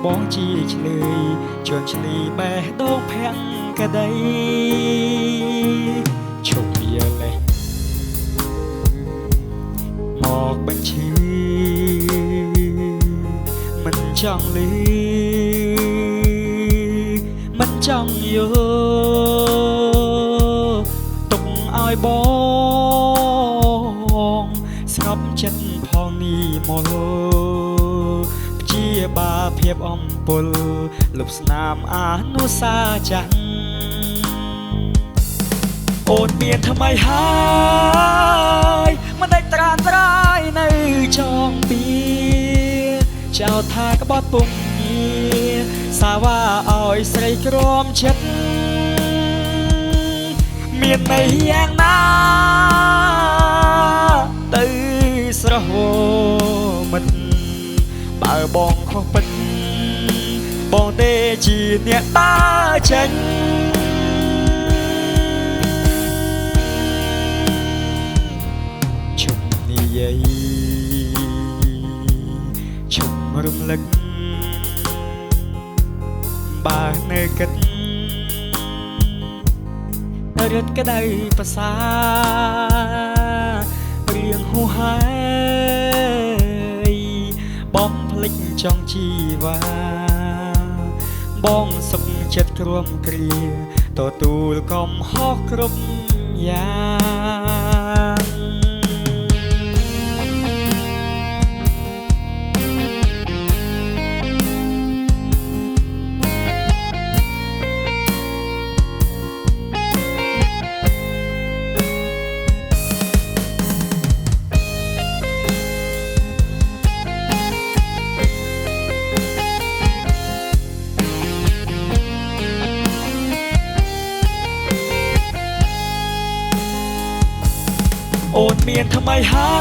បងជាឆ្លើយជន់ឆ្លីបេះដូងភាំងកដីជុំវាលេះមកបញ្ឈឺមិនចង់លឺមិនចង់យល់ទុកឲ្យបងស្ងប់ចិត្តផងនេះមកជាបាភាពអំពុលលុបស្នាមអានុសាចាស់អូនមានថ្មីហើយមិនដេចត្រានត្រាយនៅចងពីចៅថាក្បត់ពុំងារសាវ៉ាឲ្យស្រីក្រមចិត្តមានន័យយ៉ាងណាទៅស្រស់មិត្តបើបងខុសពិតបងទេជាអ្នកដើរចេញជុំនិយាយជុំរំលឹកបើនៅគិតរត់ក្តៅប្រសារៀងហួហើយបងភ្លេចចង់ជីវ៉ាបងសុខចិត្តគ្រាំគ្រាទទួលកំហុសគ្រប់យ៉ាងអូនមានថ្មីហើ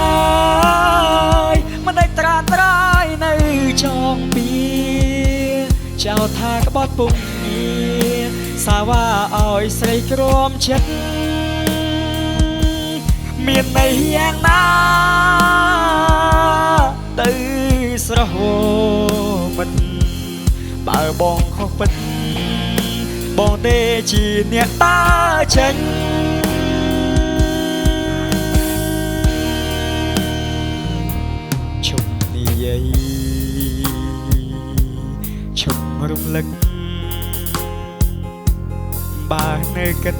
យមិនដេចត្រានត្រាយនៅចងពីចៅថាក្បត់ពុំងារសាវ៉ាឲ្យស្រីក្រមចិត្តមានន័យយ៉ាងណាទៅស្រស់មិត្តបើបងខុសពិតបងទេជាអ្នកដើរចេញឈប់រំលឹកបើនៅគិត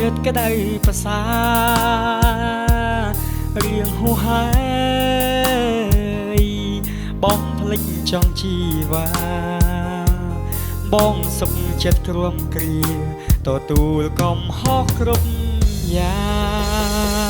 រត់ក្តៅប្រសារៀងហួហើយបងភ្លេចចង់ជីវ៉ាបងសុខចិត្តគ្រាំគ្រាទទួលកំហុសគ្រប់យ៉ាង